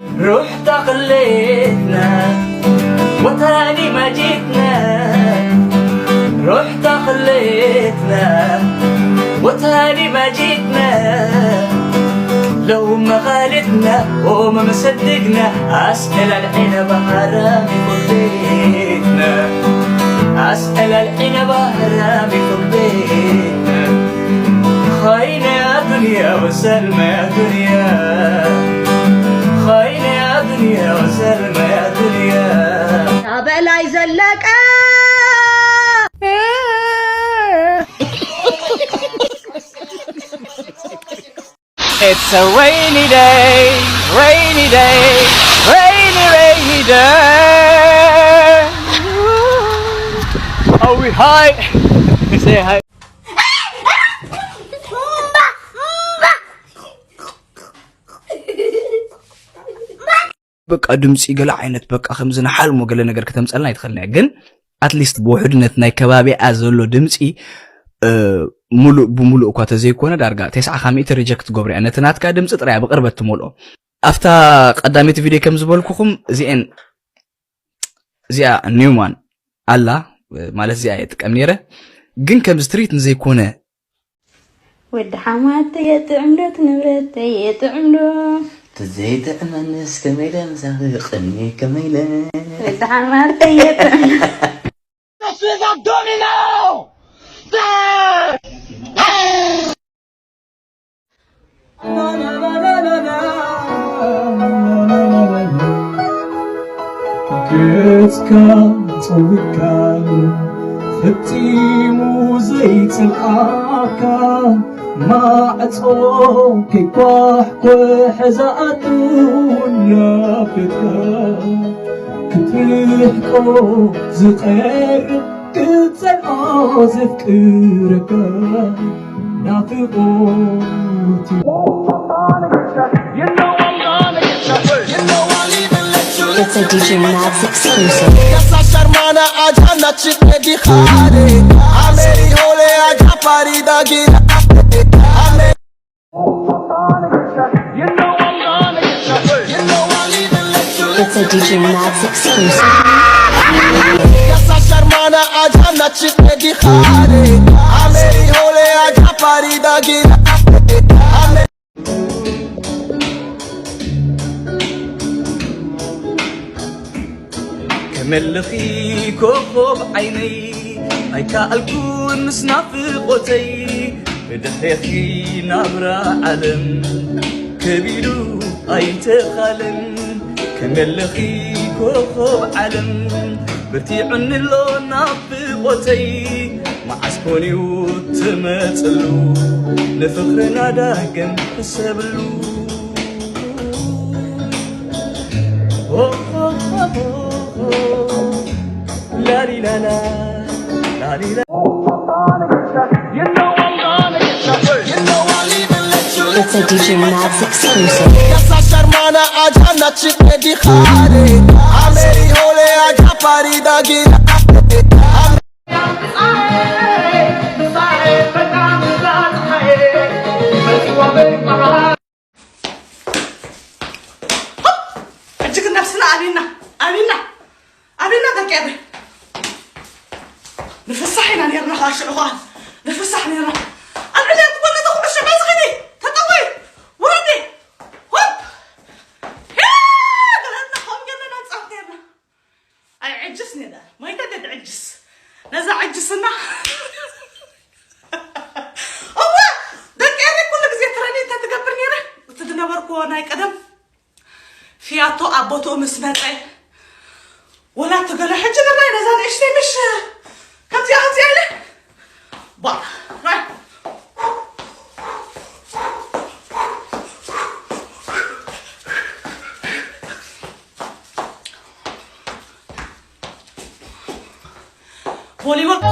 رحت خليتنا وتاني ما جيتنا، رحت خليتنا وتاني ما جيتنا، لو ما غالتنا وما مصدقنا أسأل العنب حرامي فضيتنا، أسأل العنب حرامي فضيتنا، خاينة يا دنيا وسلمى يا دنيا، خاينة يا دنيا وسلمى يا دنيا يا بلاي زلك It's a rainy day, rainy day, rainy, rainy day. Oh, we hi. Say hi. በቃ ድምጽ ገለ አይነት በቃ ከምዝና ሓልሞ ገለ ነገር ከተምጸልና ይትኸልና ግን አትሊስት በውሕድነት ናይ ከባቢ አዘሎ ድምጽ ሙሉእ ብሙሉእ እኳ ተዘይኮነ ዳርጋ 900 ሪጀክት ጎብሪ ነትናትካ ድምጽ ጥራይ በቅርበት ትሞልኦ አፍታ ቀዳሚት ቪዲዮ ከም ዝበልኩኩም እዚኣ ኒውማን አላ ማለት እዚኣ የጥቀም ነረ ግን ከም ስትሪት ዘይኮነ ወድ ሓማት የጥዕምዶት ንብረት የጥዕምዶ تزيد أمنس كميلة مساقني كميلة ودعم عرفية This is abdominal! كتكا توكال ختيمو زيت الآكا ما أتوك كوح كوح زاتون لابتكا كتلحكو زغير كتل آزف كركا نافقوتي It's a DJ Mads exclusive. It's a DJ Mads exclusive. كملخي كوكب عيني هيك الكون نافقتي بدحيخي نبرة علم كبيرو ايتخالن كملخي كوكب علم برتيع اللو نافقتي مع سكوني وتمثلو لفخرنا داقن حسبلو La di la la, la di la. You know I'm gonna get your first. You know I'll even let you. It's a DJ Mads exclusive. Kasa sharmana ajana chitne dikhare ameri hole aja pari dagi أجيك نفسنا علينا تكابر نفسحنا نيرنا خاش الأخوان نفسحنا نيرنا أنا اللي أتبغى تدخل الشمس غدي تطوي وردي هوب قلنا هم قلنا نتصعد نيرنا أي عجسني ده ما يتدد عجس نزع عجسنا الله دكابر كل زي تراني أنت تقبر نيرة وتدنبركو ناي قدم فياتو أبوتو مسمرعي ولا تقول حجة الراي نزال إيش لي مش هاتي عليه بقى راي بولي بول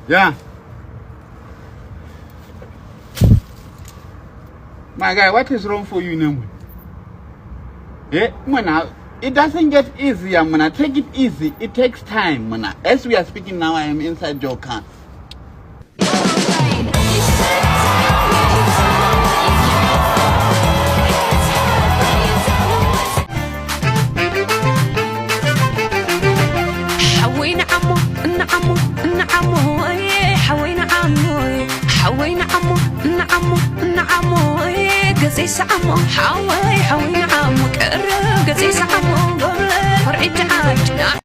Yeah. My guy, what is wrong for you now? Mana, it doesn't get easier, mana. Take it easy. It takes time, mana. As we are speaking now, I am inside your car. قزيس عمو حاوي حاوي عمو كرر قزيس عمو قبل فرعي تعاجنا